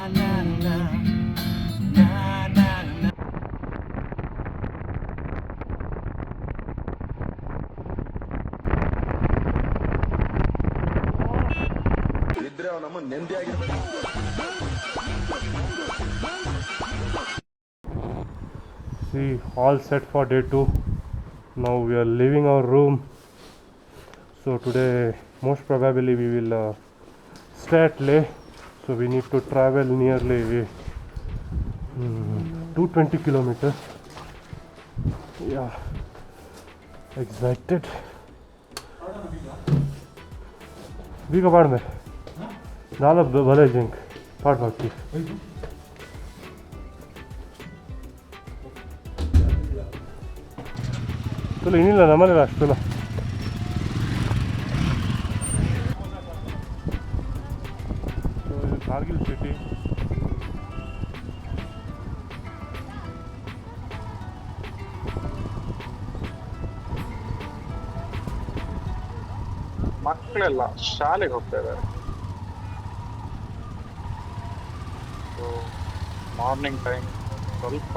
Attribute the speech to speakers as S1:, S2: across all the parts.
S1: See, all set for day 2. Now we are leaving our room. So today most probably we will stay at Leh. So we need to travel nearly 220 kilometers. Yeah, excited. Big apartment. Nala bhale jink. Part bhakti. ಚಲೋ ಏನಿಲ್ಲ ನಮ್ಮಲ್ಲ ಅಷ್ಟಲ್ಲ Kargil city
S2: ಮಕ್ಕಳೆಲ್ಲ ಶಾಲೆಗೆ ಹೋಗ್ತಾ ಇದ್ದಾರೆ. So morning time ಸ್ವಲ್ಪ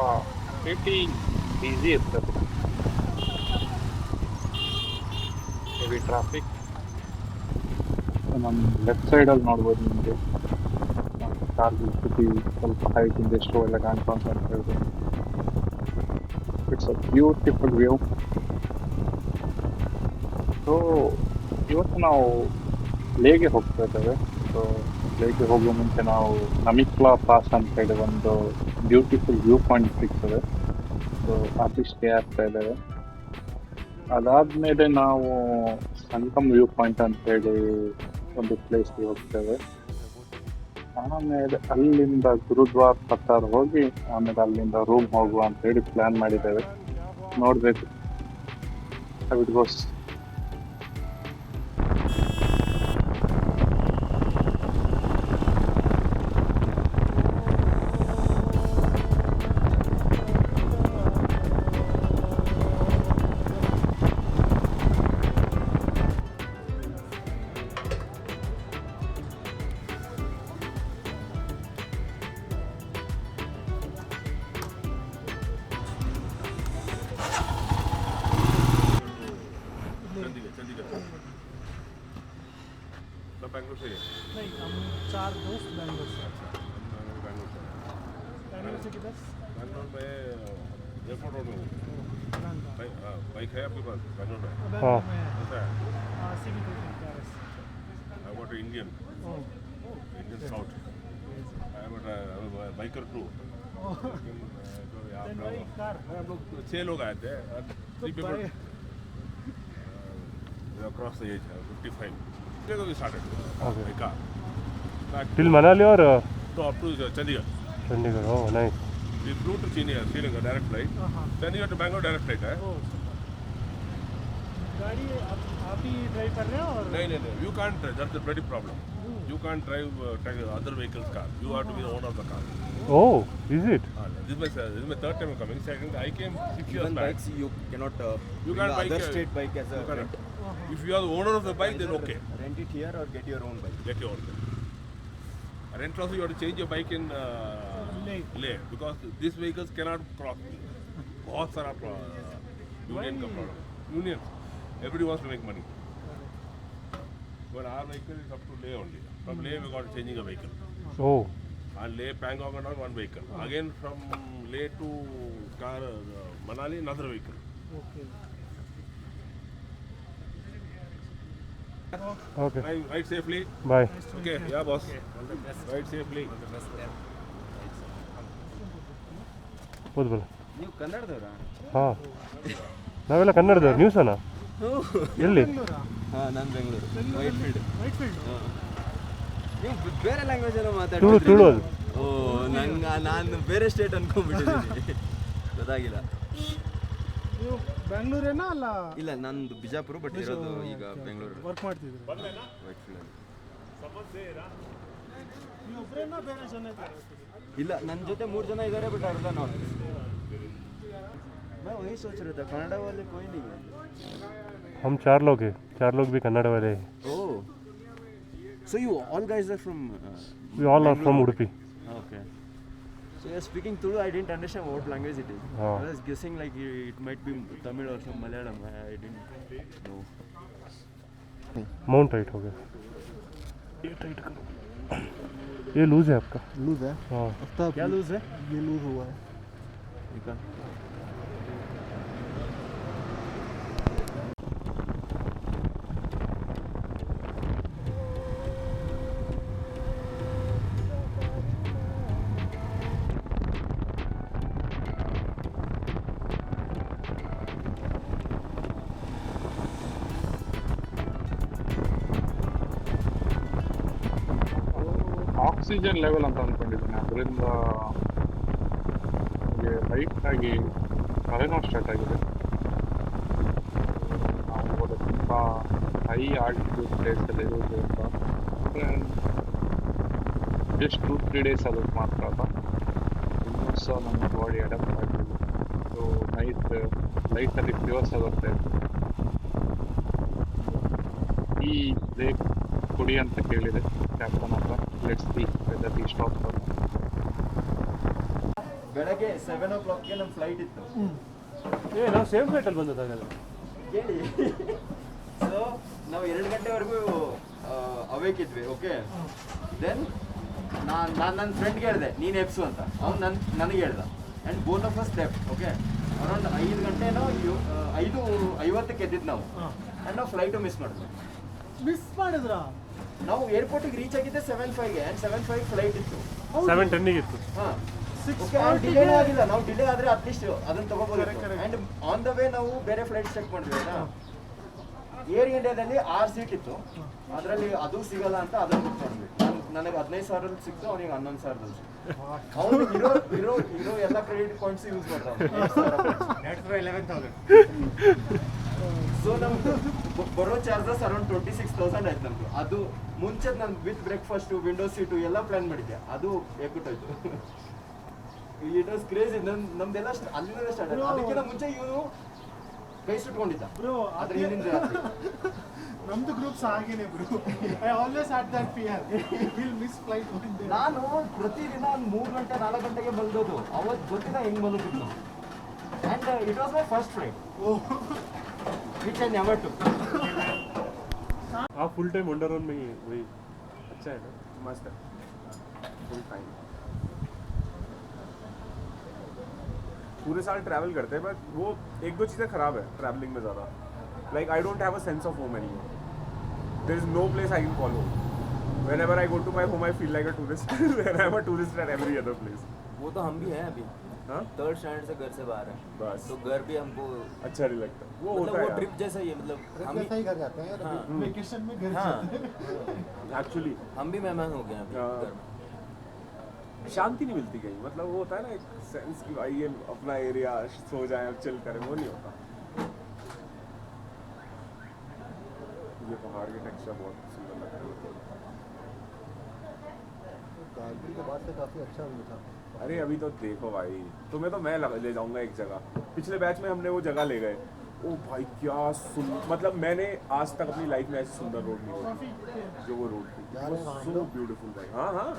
S2: city busy ಇರ್ತದೆ. Heavy traffic. ನಮ್ಮ ಲೆಫ್ಟ್ ಸೈಡಲ್ಲಿ ನೋಡ್ಬೋದು ನಿಮಗೆ ಕಾರ್ಗಿಲ್ ಸಿಟಿ ಸ್ವಲ್ಪ ಹೈಟಿಂದ ಎಷ್ಟು ಎಲ್ಲ ಕಾಣ್ತಾ ಅಂತ ಹೇಳ್ಬೋದು. It's a beautiful view. So ಇವತ್ತು ನಾವು ಲೇಗೆ ಹೋಗ್ತಾ ಇದ್ದೇವೆ. ಸೊ ಲೇಗೆ ಹೋಗುವ ಮುಂಚೆ ನಾವು ನಮಿಕ್ಲಾ ಪಾಸ್ ಅಂತ ಹೇಳಿ ಒಂದು ಬ್ಯೂಟಿಫುಲ್ ವ್ಯೂ ಪಾಯಿಂಟ್ ಸಿಗ್ತದೆ. ಸೊ ಅಲ್ಲಿ ಸ್ಟೇ ಆಗ್ತಾ ಇದ್ದೇವೆ. ಅದಾದ್ಮೇಲೆ ನಾವು ಸಂಗಮ್ ವ್ಯೂ ಪಾಯಿಂಟ್ ಅಂತ ಹೇಳಿ ಒಂದು ಪ್ಲೇಸ್ಗೆ ಹೋಗ್ತೇವೆ. ಆಮೇಲೆ ಅಲ್ಲಿಂದ ಗುರುದ್ವಾರ ಪತ್ತಾರ್ ಹೋಗಿ ಆಮೇಲೆ ಅಲ್ಲಿಂದ ರೂಮ್ ಹೋಗುವ ಅಂತ ಹೇಳಿ ಪ್ಲಾನ್ ಮಾಡಿದ್ದೇವೆ. ನೋಡ್ಬೇಕು how it goes.
S3: बैंगलोर से
S4: नहीं, हम 4 दोस्त बैंगलोर से।
S3: बैंगलोर से
S4: बैंगलोर से किधर?
S3: बैंगलोर में एयरपोर्ट रोड में हूँ। बाइक है आपके पास बैंगलोर में?
S4: बैंगलोर में
S3: ऐसा है
S4: CB2 Paris.
S3: I want Indian Indian Scout I want biker too
S4: Then why car?
S3: हम लोग 6 लोग आए थे 3 people across the age 55 we started by car
S1: till Manali or
S3: to up to Chandigarh.
S1: Chandigarh? Oh, nice.
S3: We flew to Sri Lanka direct flight. Chandigarh to Bangalore direct flight है.
S4: गाड़ी आप ही drive कर रहे हो और?
S3: नहीं you can't drive. That's the bloody problem. You can't drive other vehicles car. You have to be the owner of the car.
S1: Oh, is it?
S3: This is my third time coming. Second, I came 6 years back.
S5: Bikes you cannot
S3: You can't
S5: bring
S3: buy
S5: other state bike as a
S3: you cannot.
S5: rent.
S3: If you are the owner of the bike, then okay.
S5: Rent it here or get your own bike.
S3: Get your own bike. Rent also you have to change your bike in Leh because these vehicles cannot cross. बहुत सारा union का problem. Union. Everybody wants to make money. But our vehicle is up to Leh only. From Leh we got changing a vehicle.
S1: Oh,
S3: And Leh Pangong and one vehicle. Again from Leh to Manali another vehicle.
S4: Okay.
S1: okay.
S3: Ride safely.
S1: Bye.
S3: Okay, yeah boss. Ride safely.
S1: बोल बोल.
S5: ನೀವು ಕನ್ನಡದವರಾ?
S1: ಹಾಂ, ನಾವೆಲ್ಲ ಕನ್ನಡದವ್ರು. ನ್ಯೂಸನ ಎಲ್ಲಿ?
S5: ಹಾಂ, ನಾನು Bengaluru white field. ನೀವು ಬೇರೆ ಲ್ಯಾಂಗ್ವೇಜ್ ಎಲ್ಲ
S1: ತುಳು
S5: ಮಾತಾಡ್ತೀವಿ. ಓ, ನಾನು ಬೇರೆ ಸ್ಟೇಟ್ ಅನ್ಕೊಂಡ್ಬಿಟ್ಟಿದ್ದೀನಿ. ಗೊತ್ತಾಗಿಲ್ಲ.
S4: ನೀವು ಬೆಂಗಳೂರೇನಾ ಅಲ್ಲ?
S5: ಇಲ್ಲ, ನಂದು ಬಿಜಾಪುರ, ಬಟ್ ಇರೋದು ಈಗ ಬೆಂಗಳೂರು
S4: ವರ್ಕ್ ಮಾಡ್ತಿದ್ರು.
S5: White field.
S4: ನೀವು ಒಬ್ಬರೇನಾ ಬೇರೆ ಜನ ಇದ್ದಾರೆ?
S5: ಇಲ್ಲ, ನನ್ನ ಜೊತೆ 3 ಜನ ಇದ್ದಾರೆ, ಬಟ್ ಅವ್ರೆಲ್ಲ ನಾರ್ತ್. मैं वही सोच रहा था कनाडा वाले कोई नहीं है.
S1: हम 4 लोग हैं. 4 लोग भी कन्नड़ वाले हैं.
S5: Oh, so you all guys are from
S1: We all are from Udupi.
S5: Okay. So you're speaking Tulu. I didn't understand what language it is.
S1: Oh.
S5: I was guessing like it might be Tamil or some Malayalam. I didn't know.
S1: Mount tight हो गया, ये tight करो, ये loose है आपका।
S4: Loose है
S1: हाँ
S4: हफ्ता
S5: क्या लूज है?
S4: ये लूज हुआ है
S5: निकाल।
S2: ಆಕ್ಸಿಜನ್ ಲೆವೆಲ್ ಅಂತ ಅಂದ್ಕೊಂಡಿದ್ದೀನಿ, ಅದರಿಂದ ಲೈಟ್ ಆಗಿ ತಲೆನೋವು ಸ್ಟಾರ್ಟ್ ಆಗಿದೆ. ನಾವು ಅದಕ್ಕಿಂತ ಹೈ ಆಲ್ಟಿಟ್ಯೂಡ್ ಪ್ಲೇಸಲ್ಲಿ ಇರೋದ್ರಿಂದ ಜಸ್ಟ್ 2-3 ಡೇಸ್ ಅದಕ್ಕೆ ಮಾತ್ರ ಅಲ್ಲ, ಇನ್ನೂ ಸಹ ನಮ್ಮ ಬಾಡಿ ಅಡಾಪ್ಟ್ ಆಗಿದೆ. ಸೊ ಲೈಟಲ್ಲಿ ಫ್ಯೂರ್ಸ್ ಆಗುತ್ತೆ. ಈ ಬ್ರೇಕ್ ಕೊಡಿ ಅಂತ ಕೇಳಿದೆ ಕ್ಯಾಪ್ಟನ್ ಹತ್ರ. ಲೆಟ್ಸ್ ಸಿ ವೆದರ್ ಈ ಸ್ಟಾಪ್.
S5: ಬೆಳಗ್ಗೆ 7 o'clockಗೆ ನಮ್ಮ ಫ್ಲೈಟ್ ಇತ್ತು.
S1: ಏ ನಾವು ಸೇಮ್ ಫ್ಲೈಟಲ್ಲಿ ಬಂದದಾಗಲ್ಲ
S5: ಕೇಳಿ. ಸೊ ನಾವು 2 ಗಂಟೆವರೆಗೂ ಅವೇಕ್ ಇದ್ವಿ. ಓಕೆ, ದೆನ್ ನಾನು ನನ್ನ ಫ್ರೆಂಡ್ಗೆ ಹೇಳಿದೆ ನೀನು ಎಪ್ಸು ಅಂತ. ಅವ್ನು ನನಗೆ ಹೇಳ್ದ. And both of us step. Okay, around 5 ಗಂಟೆನೋ 5:50ಕ್ಕೆ ಎದ್ದಿದ್ದು ನಾವು. ಆ್ಯಂಡ್ ನಾವು ಫ್ಲೈಟು ಮಿಸ್ ಮಾಡಿದ್ವಿ.
S4: ಮಿಸ್ ಮಾಡಿದ್ರಾ?
S5: ನಾವು ಏರ್ಪೋರ್ಟಿಗೆ ರೀಚ್ ಆಗಿದ್ದೆ 7:05ಗೆ. ಆ್ಯಂಡ್ 7:05 ಫ್ಲೈಟ್ ಇತ್ತು.
S1: 7:10 ಇತ್ತು.
S5: ಹಾಂ,
S4: 6:40
S5: ಡಿಲೇ ಆಗಿಲ್ಲ. ನಾವು ಡಿಲೇ ಆದರೆ ಅಟ್ಲೀಸ್ಟ್ ಅದನ್ನು ತಗೋಬೋದು. ಆ್ಯಂಡ್ ಆನ್ ದ ವೇ ನಾವು ಬೇರೆ ಫ್ಲೈಟ್ ಚೆಕ್ ಮಾಡಿದ್ವಿ ಆಯ್ತಾ. ಏರ್ ಇಂಡಿಯಾದಲ್ಲಿ 6 ಸೀಟ್ ಇತ್ತು. ಅದರಲ್ಲಿ ಅದು ಸಿಗಲ್ಲ ಅಂತ ಅದನ್ನು ಬುಕ್ ಮಾಡಿದ್ವಿ. ನನಗೆ 15,000 ಸಿಕ್ತು, ಅವನಿಗೆ 11,000 ಸಿಕ್ತು. ಅವನು ಇರೋ ಎಲ್ಲ ಕ್ರೆಡಿಟ್ ಪಾಯಿಂಟ್ಸ್ ಯೂಸ್ ಮಾಡ್ದ. ಸೊ ನಮ್ದು ಬರೋ ಚಾರ್ಜಸ್ ಅರೌಂಡ್ 26,000 ಆಯ್ತು ನಮ್ದು. ಅದು ಮುಂಚೆ ನಾನು ವಿತ್ ಬ್ರೇಕ್ಫಾಸ್ಟು, ವಿಂಡೋ ಸೀಟು ಎಲ್ಲ ಪ್ಲಾನ್ ಮಾಡಿದ್ದೆ. ಅದು ಎಕ್ಕುಟ್ಟೋಯ್ತು. It was crazy. ನಮ್ದೆಲ್ಲ ಅಲ್ಲಿಂದ ಸ್ಟಾರ್ಟ್ ಆಯ್ತು. ಅದಕ್ಕಿಂತ ಮುಂಚೆ ಇವನು ಕೈ ಸುಟ್ಕೊಂಡಿದ್ದ
S4: ಬ್ರೋ.
S5: ಅದ್ರ ಹಿಂದಿನ ರಾತ್ರಿ.
S4: ನಮ್ದು ಗ್ರೂಪ್ಸ್ ಹಾಗೇನೆ bro. I always had that fear will miss flight one day.
S5: ನಾನು ಪ್ರತಿದಿನ 3 ಗಂಟೆ 4 ಗಂಟೆಗೆ ಮಲಗೋದು. ಅವತ್ತು ಗೊತ್ತಿಲ್ಲ ಹೆಂಗೆ ಮಲಗಿದ್ದು. And it was my first flight which I never to.
S1: आप फुल टाइम वंडर में ही वही अच्छा है ना?
S3: मस्त है, फुल टाइम। पूरे साल ट्रैवल करते हैं, बट वो 1-2 चीज़ें ख़राब है ट्रैवलिंग में ज़्यादा. Like I don't have a sense of home anymore. There is no place I can call home. Whenever I go to my home, I feel like a tourist. And I'm a tourist at every other place.
S5: वो तो हम भी हैं अभी.
S3: हाँ,
S5: 3rd standard से घर से बाहर हैं.
S3: बस
S5: तो घर भी हमको
S3: अच्छा नहीं लगता. वो
S5: मतलब
S3: होता
S5: वो
S3: है
S5: ट्रिप जैसा ही है. मतलब हम भी
S4: ही घर जाते हैं
S5: हाँ.
S4: वेकेशन में घर
S5: हाँ,
S4: जाते हैं।
S3: एक्चुअली
S5: हम भी मेहमान हो गए हैं अभी
S3: हाँ.
S5: घर में.
S3: शांति नहीं मिलती कहीं. मतलब वो होता है ना एक सेंस कि भाई ये अपना एरिया, सो जाए अब चिल करें, वो नहीं होता. ये पहाड़ के टेक्सचर बहुत सुंदर लग रहा है.
S4: कारगिल के बाद से काफी अच्छा व्यू था।
S3: अरे अभी तो देखो भाई, तुम्हें तो मैं ले जाऊंगा एक जगह. पिछले बैच में हमने वो जगह ले गए. ओ भाई क्या मतलब मैंने आज तक अपनी लाइफ में ऐसी सुंदर रोड नहीं देखी जो वो रोड थी. सो ब्यूटीफुल भाई. हाँ हाँ,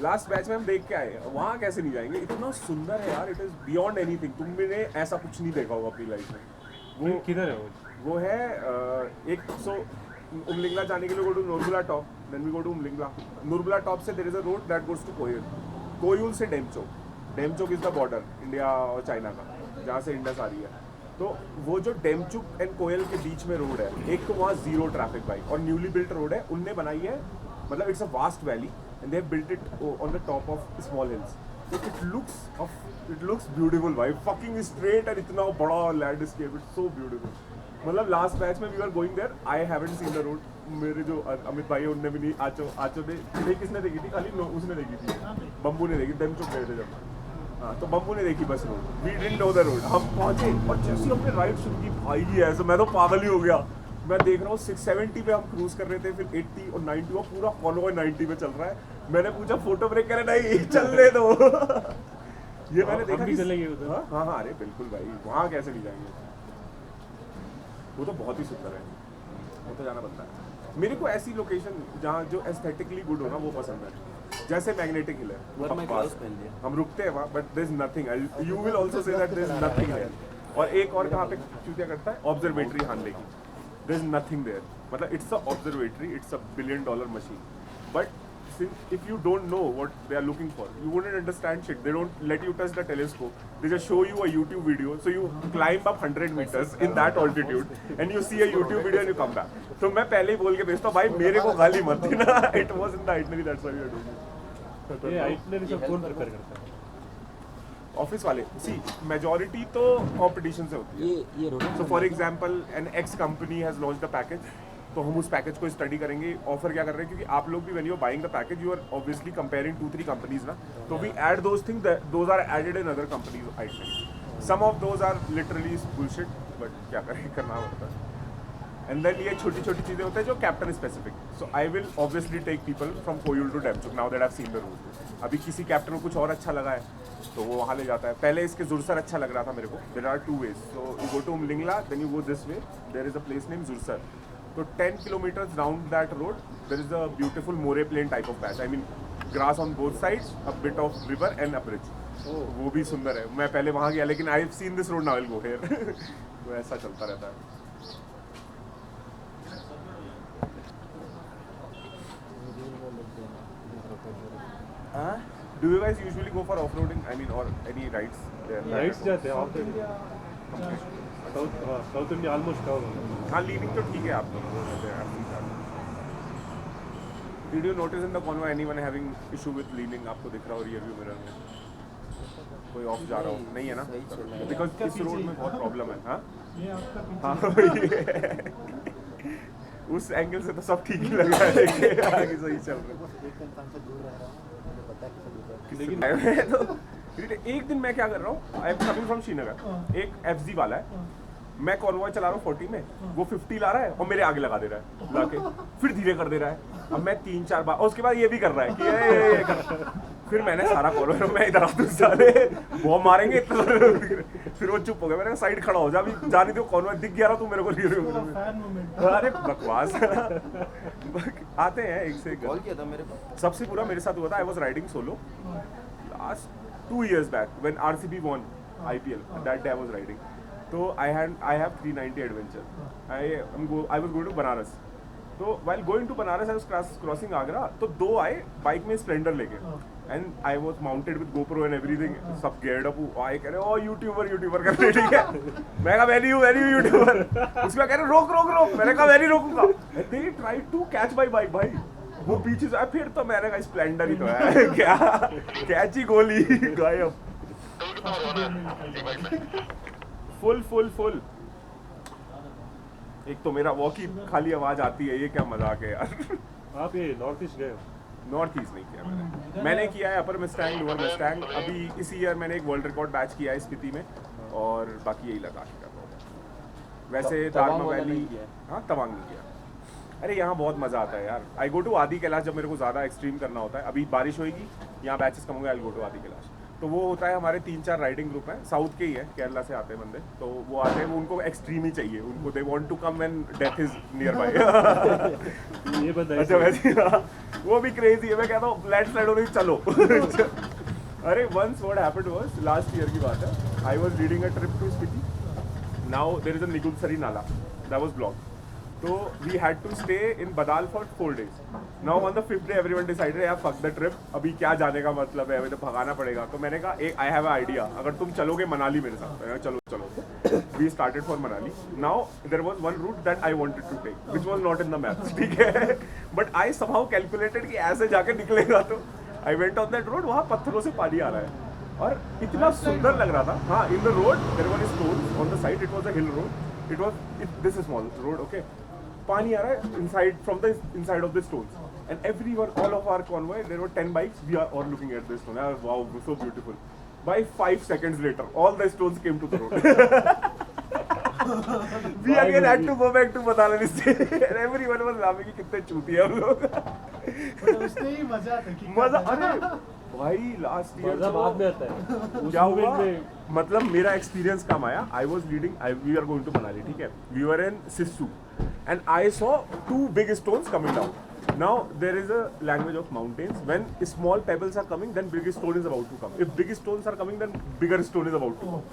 S3: लास्ट बैच में हम देख के आए. वहाँ कैसे नहीं जाएंगे, इतना सुंदर है यार. It is beyond anything. तुमने ऐसा कुछ नहीं देखा होगा अपनी लाइफ में.
S1: वो किधर है
S3: वो है एक सो उमलिंगला जाने के लिए go to Nurbula top, then we go to Umlingla. Nurbula top से there is a road that goes to Koyul. Koyul से Demchok. Demchok is the border India और चाइना का, जहाँ से इंडस आ रही है. तो वो जो डेमचुक एंड कोयल के बीच में रोड है, एक तो वहाँ जीरो ट्रैफिक बाइक और न्यूली बिल्ट रोड है. उनने बनाई है, मतलब it's a vast valley and they have built it on the top of small hills. It looks beautiful भाई. फकिंग स्ट्रेट एंड इतना बड़ा लैंडस्केप. It's so beautiful. मतलब लास्ट बैच में we are going there. I haven't seen the road. मेरे जो अमित भाई है उनने भी नहीं. आचो ने किसने देखी थी? खाली उसने देखी थी. बम्बू ने देखी. डेमचुक गए थे जब. हाँ, तो बम्बू ने देखी बस road. We didn't know the road. हम पहुंचे और जैसे हमने राइट शुरू की भाई ये ऐसे, मैं तो पागल ही हो गया. मैं देख रहा हूँ 670 पे हम क्रूज कर रहे थे, फिर 80 और 90 और पूरा फॉलो 90 पे चल रहा है. मैंने पूछा फोटो ब्रेक करे, नहीं चलने दो. ये मैंने देखा
S1: भी चलेंगे उधर.
S3: हाँ हाँ, अरे बिल्कुल भाई, वहाँ कैसे नहीं जाएंगे. वो तो बहुत ही सुंदर है, वो तो जाना बनता है.
S6: मेरे को ऐसी लोकेशन जहाँ जो एस्थेटिकली गुड हो ना वो पसंद है, जैसे मैग्नेटिक हिल है
S5: But my gloves पहन लिया।
S6: हम रुकते हैं वहाँ, but there is nothing, you will also see that there is nothing there. और एक और कहाँ पे चूतिया करता है, ऑब्जर्वेटरी हानले की, देयर इज नथिंग देयर, मतलब it's a observatory, it's a $1 billion machine, but if you don't know what they are looking for, you wouldn't understand shit. They don't let you touch the telescope. They just show you a YouTube video. So you climb up 100 meters in that altitude and you see a YouTube video and you come back. तो मैं पहले ही बोल के भेजता हूँ भाई मेरे को गाली मत देना. It was in the itinerary, that's why we are doing it.
S1: ये आइटनरी सब कौन प्रिपेयर करता है?
S6: ऑफिस वाले, सी मेजॉरिटी तो कंपटीशन से होती है.
S5: ये road
S6: So for example, an X company has launched a package. तो हम उस पैकेज को स्टडी करेंगे, ऑफर क्या कर रहे हैं, क्योंकि आप लोग भी when you are buying the package you are obviously comparing 2-3 companies ना, तो we add those thing, those are added in other companies itinerary. Some of those are literally bullshit, but क्या करें, करना होता है. एंड देन ये छोटी छोटी चीज़ें होते हैं जो captain specific. So I will obviously take people from Koyul to Demchok now that I have seen the route. अभी किसी कैप्टन को कुछ और अच्छा लगा है तो वो वहाँ ले जाता है. पहले इसके जुरसर अच्छा लग रहा था मेरे को. There are 2 ways. So you go to Umlingla, then you go this way, there is a place name Jursar. So 10 kilometers round that road, there is a beautiful Morey Plain type of patch. I mean, grass on both sides, a bit of river and a bridge. वो भी सुंदर है. मैं पहले वहाँ गया लेकिन I have seen this road now, I'll go here. तो ऐसा चलता रहता है. Do you guys usually go for off-roading? I mean, or any rides there?
S1: Rides जाते हैं of road. South India almost cover.
S6: हाँ, लीविंग तो ठीक है आप लोग. Did you notice in the convoy anyone having issue with leaning? आपको दिख रहा हो रियर व्यू मिरर में कोई ऑफ जा रहा हो? नहीं है ना, बिकॉज इस रोड में बहुत प्रॉब्लम है. हाँ
S4: ये आपका पीछे
S6: हाँ वही है. उस एंगल से तो सब ठीक ही लग रहा है, देखिए आगे सही चल रहा है. तो एक दिन मैं क्या कर रहा हूँ, I am coming from Srinagar, एक FZ वाला है, मैं कॉन्वॉय चला रहा हूँ 40 में, वो 50 ला रहा है और मेरे आगे लगा दे रहा है लाके, फिर धीरे कर दे रहा है. अब मैं 3-4 बार, और उसके बाद ये भी कर रहा है कि ये कर. फिर मैंने सारा कॉन्वॉय, मैं इधर आता हूँ, साले वो मारेंगे इतना. फिर वो चुप हो गया. मैंने साइड खड़ा हो जा, अभी जाने दो, कॉन्वॉय दिख गया रहा तू मेरे को ले रहे हो.
S4: Fan movement.
S6: अरे बकवास. आते हैं एक से एक.
S5: कॉल किया था मेरे को.
S6: सबसे बुरा मेरे साथ हुआ था, I was riding solo last 2 years back when RCB won IPL. That day I was riding. So I have 390 adventure. I was going to Banaras. So while going to Banaras I was crossing Agra. तो 2 आए bike में Splendor लेके, and I was mounted with GoPro and everything. सब geared up. आए कह रहे ओ YouTuber कर रहे, ठीक है. मैं कहा वेरी यूट्यूबर. उसके बाद कह रहे रोक. मैंने कहा very रोकूंगा. They tried to catch my bike भाई. वो पीछे से, फिर तो मैंने कहा स्प्लेंडर ही तो है. क्या कैची गोली गायब. फुल. एक तो मेरा वॉक की खाली आवाज आती है, ये क्या मजाक है यार.
S1: आप ये नॉर्थ ईस्ट गए?
S6: नॉर्थ ईस्ट नहीं किया मैंने किया है अपर मस्टैंग, लोअर मस्टैंग. अभी इसी ईयर मैंने एक वर्ल्ड रिकॉर्ड बैच किया है स्पीति में, और बाकी यही लगा के कर रहा हूँ. वैसे दार्मा वैली, हाँ तवांग नहीं किया. अरे यहाँ बहुत मज़ा आता है यार. आई गो टू आदि कैलाश जब मेरे को ज़्यादा एक्सट्रीम करना होता है. अभी बारिश होगी, यहाँ बैचेस कम होंगे, आई गो टू आदि कैलाश. तो वो होता है, हमारे 3-4 राइडिंग ग्रुप हैं, साउथ के ही है, केरला से आते हैं बंदे. तो वो आते हैं, वो उनको एक्सट्रीम ही चाहिए, उनको they want to come when death is nearby.
S1: ये बंदा
S6: अच्छा वैसे वो भी क्रेजी है. मैं कहता हूँ लैंडस्लाइड हो रही, चलो. अरे once what happened was, last year की बात है, I was leading a trip to Spiti. Now there is a Nigulsari नाला that was blocked. So we had to stay in Badal for 4 days. Now on the 5th day everyone decided यार fuck the trip, अभी क्या जाने का मतलब है, अभी तो भगाना पड़ेगा. तो मैंने कहा I have an idea, अगर तुम चलोगे मनाली मेरे साथ. मैंने कहा चलो. We started for Manali. Now there was one route that I wanted to take, which was not in the map. ठीक है. But I somehow calculated कि ऐसे जाके निकलेगा तो I went on that road. वहाँ पत्थरों से पानी आ रहा है और इतना सुंदर लग रहा था. हाँ, in the road there were stones on the side. It was a hill road. This is small road, okay. पानी आ रहा है inside from the inside of the stones, and everyone, all of our convoy, there were 10 bikes. We are all looking at the stone. Wow, so beautiful. By 5 seconds later, all the stones came to the road. We again had to go back to Badal and stay. And everyone was laughing कि कितने चूतिए हम लोग.
S4: But उसमें ही मजा आता है कि
S6: मजा, अरे भाई लास्ट ईयर
S1: मजा बाद में आता है।
S6: क्या
S1: उस
S6: हुआ,
S1: moment में
S6: मतलब मेरा एक्सपीरियंस कम आया। I was leading, we are going to Manali, ठीक है, we were in Sissu and I saw 2 big stones coming down. Now there is a language of mountains. When small pebbles are coming, then big stone is about to come. If big stones are coming, then bigger stone is about to come.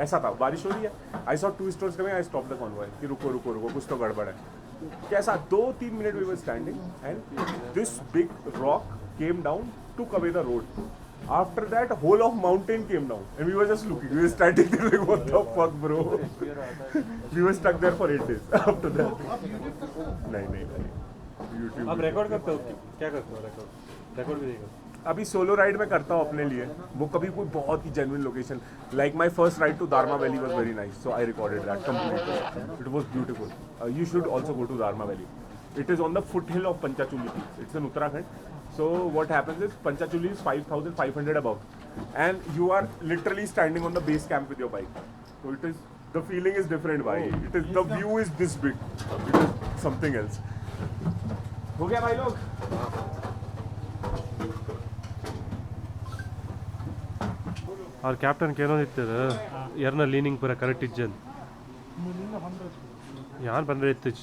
S6: ऐसा था, बारिश हो रही है, I saw 2 stones coming, I stopped the convoy कि रुको रुको रुको, कुछ तो गड़बड़ है। कैसा 2-3 minute we were standing and this big rock came down, took away the road. After that, whole of mountain came down and we were just looking. We were standing there like, what the fuck, bro? We were stuck there for 8 days after that. नहीं YouTube.
S1: आप record करते हो क्या करते हो? Record भी नहीं करते?
S6: अभी सोलो राइड में करता हूँ अपने लिए, वो कभी कोई बहुत ही genuine location, like my first ride to Darma valley was very nice, so I recorded that completely, it was beautiful. You should also go to Darma valley, it is on the foot hill of Panchachuli peaks, it's in Uttarakhand. So what happens is Panchachuli is 5,500 above and you are literally standing on the base camp with your bike, so it is, the feeling is different भाई, it is, the view is this big, it is something else। हो गया भाई लोग?
S1: ಅವ್ರ captain ಏನೋದಿತ್ತು ಯಾರನ್ನ leaning ಪೂರ correct ಇಜ್ಜನ್ ಯಾರು ಬಂದರೆ ಎತ್ತಿಜ್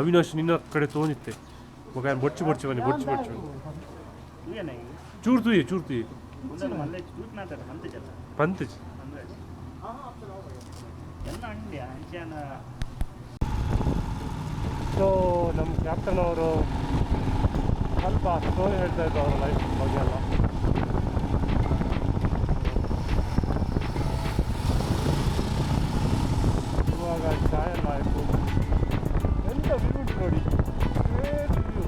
S1: ಅವಿನಾಶ್ ನಿನ್ನ ಕಡೆ ತೊಗೊಂಡಿತ್ತೆ ಮಗ ಬೊಚ್ಚು ಬೊಚ್ಚು ಬನ್ನಿ ಬೊಚ್ಚು ಬೊಚ್ಚು ಚೂರ್ ತುಯಿ ಪಂತಜ್ ಸೊ ನಮ್ಮ ಕ್ಯಾಪ್ಟನ್ ಅವರು ಸ್ವಲ್ಪ ಸ್ಟೋರಿ ಹೇಳ್ತಾ ಇದ್ರು ಅವ್ರ ಲೈಫ್ ಬಗ್ಗೆ ಎಲ್ಲ. ಇವಾಗ ಚಾಯ್ ಎಲ್ಲ ಆಯಿತು, ಎಂತ ವ್ಯೂ ನೋಡಿ, ಗ್ರೇಟ್ ವ್ಯೂ.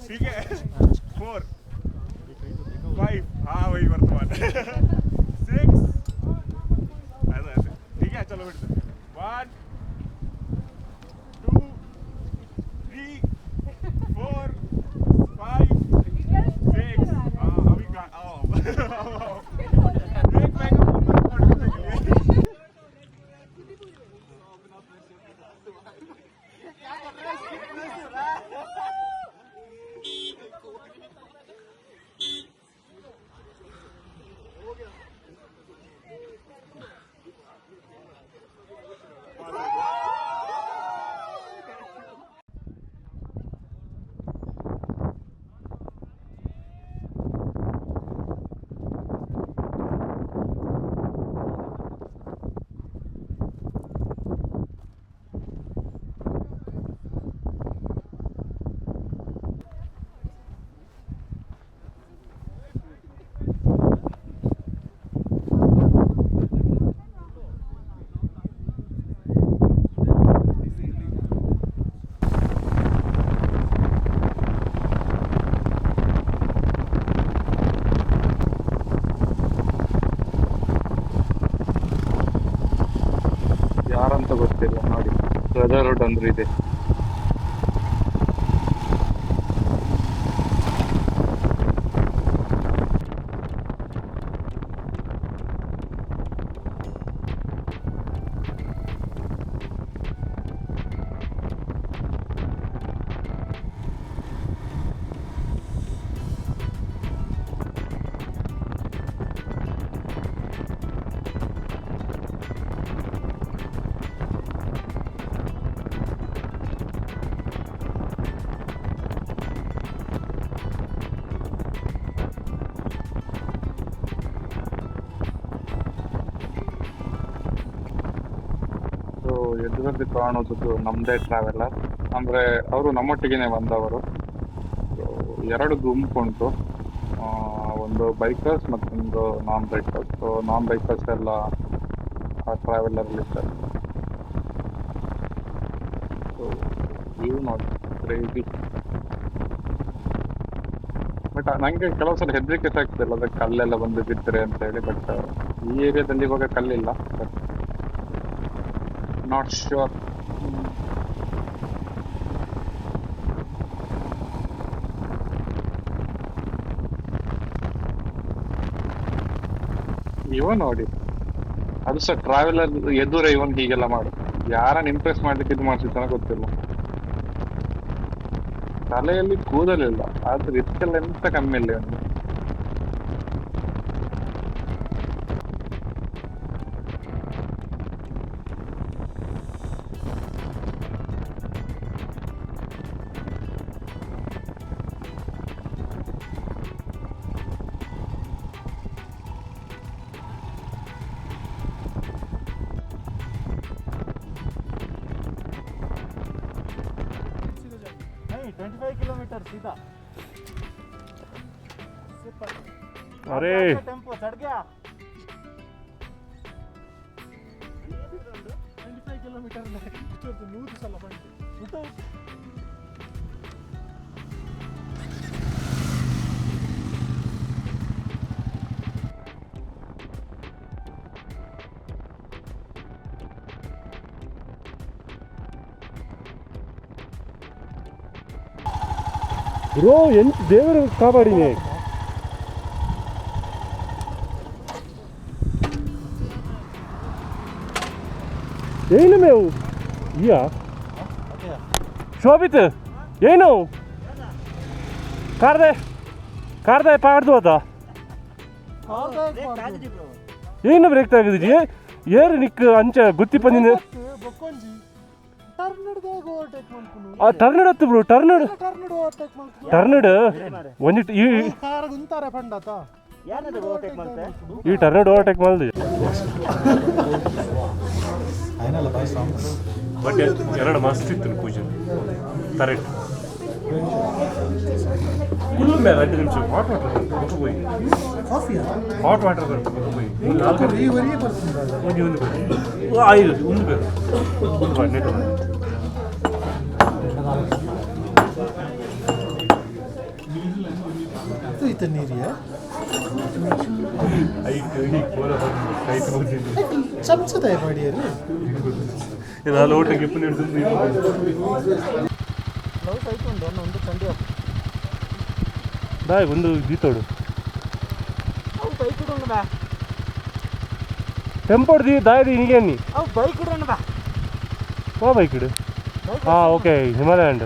S6: ठीक है 4 5 हाँ वही वर्तमान 6 ऐसे ठीक है, चलो फिर से 1 2 3 4 5 6 हाँ अभी का आओ एक महीना
S2: ಯಾರಂತ ಗೊತ್ತಿಲ್ಲ ನೋಡಿ, ಬ್ರದರ್ಹುಡ್ ಅಂದ್ರೆ ಇದೆ. ಎದುರಲ್ಲಿ ಕಾಣೋದು ನಮ್ಮದೇ ಟ್ರಾವೆಲರ್, ಅಂದರೆ ಅವರು ನಮ್ಮೊಟ್ಟಿಗೆನೆ ಬಂದವರು. So, 2 ಗುಂಪು ಉಂಟು, ಒಂದು ಬೈಕರ್ಸ್ ಮತ್ತೊಂದು ನಾನ್ ಬೈಕರ್ಸ್. ಸೊ ನಾನ್ ಬೈಕರ್ಸ್ ಎಲ್ಲ ಆ ಟ್ರಾವೆಲರ್ಲಿದ್ದಾರೆ. ಸೊ ವ್ಯೂ ನೋಡಿ ಕ್ರೇಜಿ. ಬಟ್ ನನಗೆ ಕೆಲವು ಸಲ ಹೆದರಿಕೆ ಸಹ ಆಗ್ತಿಲ್ಲ, ಅದಕ್ಕೆ ಕಲ್ಲೆಲ್ಲ ಬಂದು ಬಿದ್ದರೆ ಅಂತ ಹೇಳಿ. ಬಟ್ ಈ ಏರಿಯಾದಲ್ಲಿ ಇವಾಗ ಕಲ್ಲಿಲ್ಲ, ಬಟ್ ನಾಟ್ ಶ್ಯೂರ್. ಇವ ನೋಡಿ, ಅದು ಸಹ ಟ್ರಾವೆಲರ್ ಎದುರೇ ಇವನ್ ಹೀಗೆಲ್ಲ ಮಾಡು. ಯಾರನ್ನ ಇಂಪ್ರೆಸ್ ಮಾಡ್ಲಿಕ್ಕೆ ಇದು ಮಾಡ್ತಿದ್ದಾನ ಗೊತ್ತಿಲ್ಲ. ತಲೆಯಲ್ಲಿ ಕೂದಲಿಲ್ಲ, ಆದ್ರೆ ಇದಕ್ಕೆಲ್ಲ ಎಂತ ಕಮ್ಮಿ ಇಲ್ಲ ಇವನಿಗೆ.
S4: नहीं 25 किलोमीटर सीधा।
S1: अरे
S4: टेम्पो चढ़ गया। 25 किलोमीटर ಇಷ್ಟೊಂದು 100 ಸಲ ಬಂತು.
S1: ಬ್ರೋ ಎಂತ ದೇವರು ಕಾಪಾಡಿನಿ. ಏನು ಮೇವು ಇಯಾ ಶೋಭಿತ್ ಏನು ಕಾರ್ದೆ ಪಾಡ್ದು ಅದ ಏನು ಬ್ರೇಕ್ ತೆಗೆದಿರಿ ಏರು ನಿಕ್ ಅಂಚ ಗುತ್ತಿ ಪಂದಿನ
S4: ಬೊಕ್ಕೊಂಜಿ ಟರ್ನಡ್ದಾಗ ಓವರ್ಟೇಕ್ ಮಾಡ್ಕೊಂಡು
S1: ಆ ಟರ್ನಡ್ ಹತ್ತು ಬ್ರೋ ಟರ್ನಡ್
S4: ಓವರ್ಟೇಕ್ ಮಾಡ್ಕೊಂಡು
S1: ಟರ್ನಡ್ ಒಂದಿಟ್ಟು ಈ
S4: ಕಾರ್ ಗುಂತಾರೆ ಪಂಡತ
S1: ಈ ಟರ್ನಡ್ ಓವರ್ಟೇಕ್ ಮಾಡಿದೆ. ಬಟ್ 2 ಮಸ್ತ್ ಇತ್ತು ಪೂಜೆ ಕರೆಕ್ಟ್. ಫುಲ್ ಮೇಲೆ 2 ನಿಮಿಷ ಹಾಟ್ ವಾಟರ್ ಹೋಗಿ ಹಾಟ್ ವಾಟರ್ ಹೋಗಿ ಐದು ಒಂದು ಬೇಕು ಒಂದು ಮಾಡಿ ನೆಟ್
S4: ಇತ್ತ ನೀರಿಯ ಚಮಚದ ಮಾಡಿಯರು
S1: ಇದೆಲ್ಲ ಊಟಕ್ಕೆ ಇಪ್ಪು ಹಿಡಿದು
S4: ಲವ್ ಆಯ್ತು ಒಂದು ಚಂಡಿ
S1: ಬಾಯ್ ಒಂದು ದೀತೋಡು
S4: ಅವು ಬೈಕ್ ಇಡೋಣ ಬಾ
S1: ಟೆಂಪೋಡ್ದು ದಾಯದಿ ನಿಗೇನಿ
S4: ಅವು ಬೈಕ್ ಇಡೋಣ ಬಾ
S1: ಓ ಬೈಕ್ ಇಡು ಹಾಂ ಓಕೆ ಹಿಮಾಲಯಂಡ್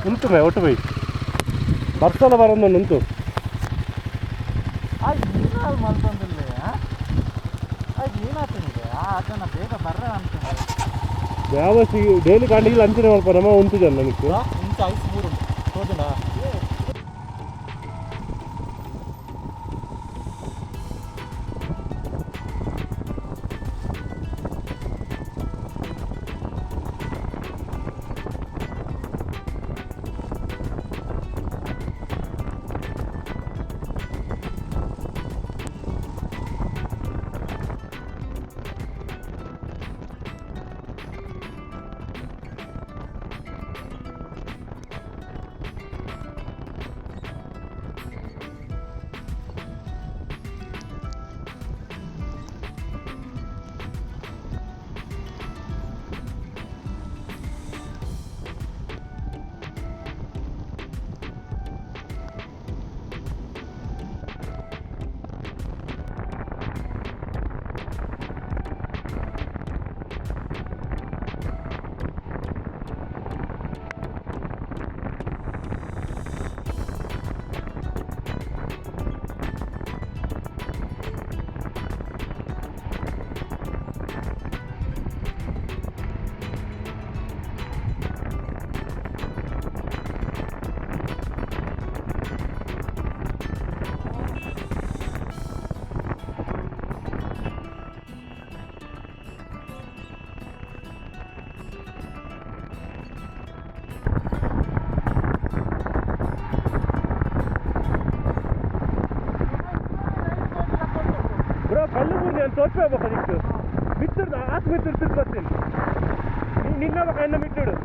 S1: ಉಂಟು ಮೇ ಒಟ್ಟು ಬೈ ಬರ್ಸಲ್ಲ ಬರೋದು ಉಂಟು
S4: ಏನಾದ್ರು ಮಲ್ಕೊಂದಿಲ್ಲ ಏನಾಗ್ತದೆ ಅದನ್ನ ಬೇಗ ಬರ್ರ ಅಂತ
S1: ಯಾವ ಡೈಲಿ ಕಾಣಲಿಲ್ಲ ಅಂಚನೆ ಮಾಡ್ಪ ನಮ್ಮ ಉಂಟು ಜನ ನನಗೆ
S4: ಇಂಚ ice 3 ಹೋದಣ
S1: yang tolpa apa kadikku mitur at mitur tirpatin ninna baka enna mitudu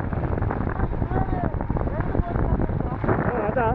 S1: ada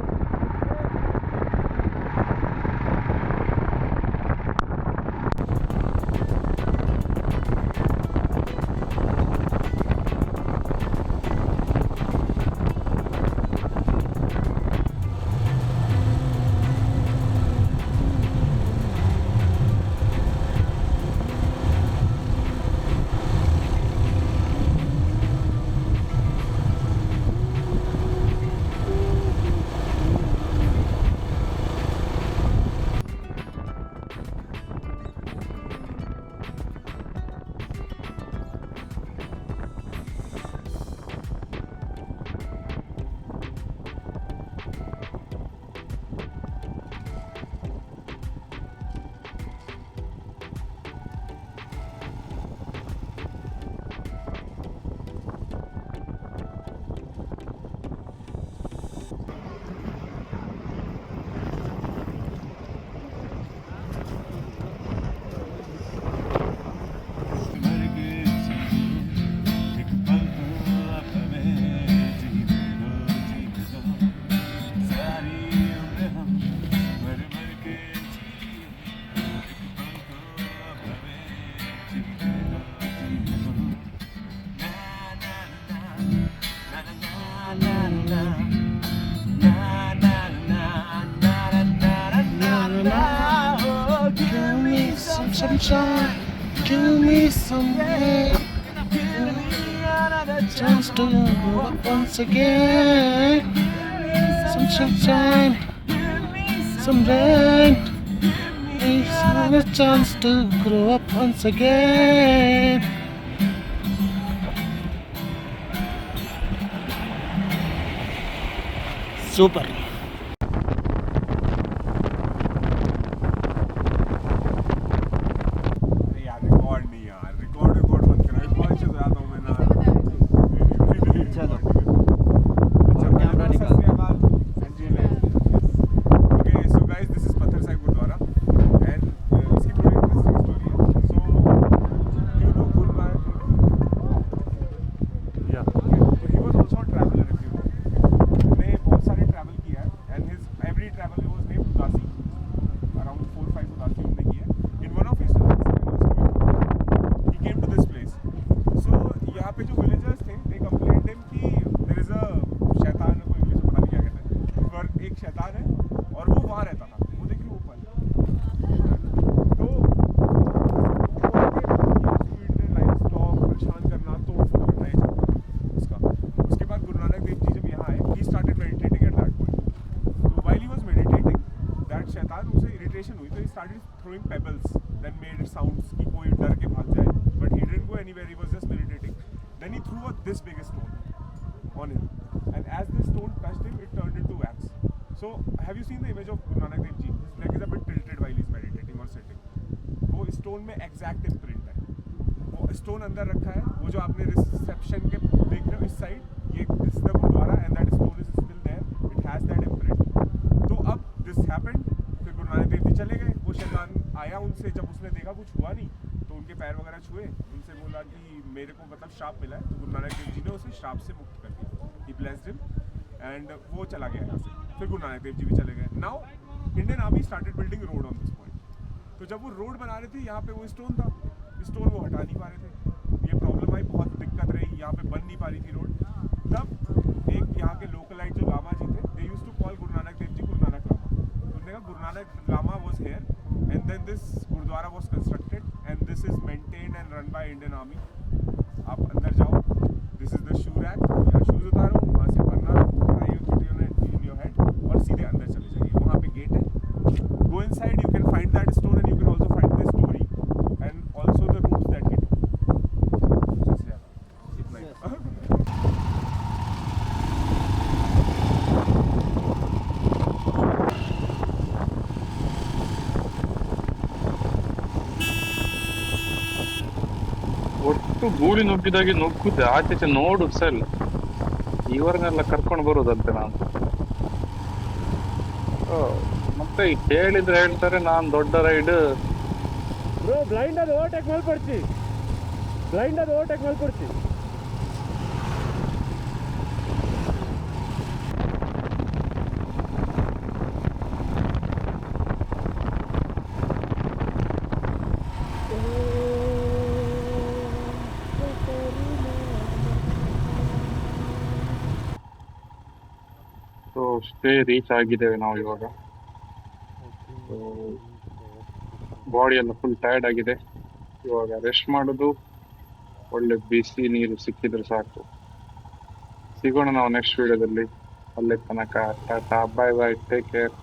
S1: sunshine, give me some rain, give me another chance to go up once again. Some sunshine, some rain, give me another chance to grow up once again. Super.
S6: Throwing pebbles that made sounds कि कोई डर के भाग जाए, but he didn't go anywhere. He was just meditating. Then he threw this biggest stone on him, and as the stone touched him, it turned into wax. So have you seen the image of Guru Nanak Dev Ji? His leg is a bit tilted while he's meditating or sitting. वो stone में exact imprint है. वो stone अंदर रखा है. वो जो आपने reception के देख रहे हो इस side, ये this is the gurdwara and that stone is still there. It has that imprint. तो अब this happened. फिर गुरु नानक देव जी चले गए. वो शैतान आया उनसे, जब उसने देखा कुछ हुआ नहीं तो उनके पैर वगैरह छुए, उनसे बोला कि मेरे को मतलब श्राप मिला है. तो गुरु नानक देव जी ने उसे श्राप से मुक्त कर दिया. He blessed him and वो चला गया यहाँ से. फिर गुरु नानक देव जी भी चले गए. Now Indian Army started building road on this point. तो जब वो रोड बना रहे थे यहाँ पे वो स्टोन था, स्टोन वो हटा नहीं पा रहे थे. ये प्रॉब्लम आई, बहुत दिक्कत रही, यहाँ पे बन नहीं पा रही थी रोड. तब एक यहाँ के लोकलाइट जो लामा जी थे, they used to call Guru Nanak Dev ji Guru Nanak Lama. उन्होंने कहा Guru Nanak Lama was here and then this Gurudwara was constructed and this is maintained and run by Indian Army. आप अंदर जाओ, this is the shoe rack, यहाँ शूज उतारो, वहाँ से पन्ना in your head और सीधे अंदर चले जाइए. वहाँ पे गेट है. Go inside, you can find that stone and you can also find the story and also the routes that he took. Just yeah, it's nice.
S2: ಒಟ್ಟು ಗೂಳಿ ನುಗ್ಗಿದಾಗೆ ನುಗ್ಗುತ್ತೆ, ಆಚೆ ನೋಡುದು ಸಹ ಇಲ್ಲ. ಇವರನ್ನೆಲ್ಲ ಕರ್ಕೊಂಡು ಬರೋದಂತೆ ನಾನು. ಮತ್ತೆ ಹೇಳಿದ್ರೆ ಹೇಳ್ತಾರೆ ನಾನು ದೊಡ್ಡ ರೈಡ್
S1: ಬ್ರೋ ಬ್ಲೈಂಡ್ ಅದು ಓವರ್ಟೇಕ್ ಮಾಡ್ಕೊಡ್ತಿ, ಬ್ಲೈಂಡ್ ಅದು ಓವರ್ಟೇಕ್ ಮಾಡ್ಕೊಡ್ತಿ.
S2: ಸೊ ಸ್ಟೇ ರೀಚ್ ಆಗಿದ್ದೇವೆ ನಾವು ಇವಾಗ. ಬಾಡಿ ಎಲ್ಲ ಫುಲ್ ಟಯರ್ಡ್ ಆಗಿದೆ. ಇವಾಗ ರೆಸ್ಟ್ ಮಾಡೋದು, ಒಳ್ಳೆ ಬಿಸಿ ನೀರು ಸಿಕ್ಕಿದ್ರೆ ಸಾಕು. ಸಿಗೋಣ ನಾವು ನೆಕ್ಸ್ಟ್ ವಿಡಿಯೋದಲ್ಲಿ. ಅಲ್ಲೇ ತನಕ Tata, bye bye, take care.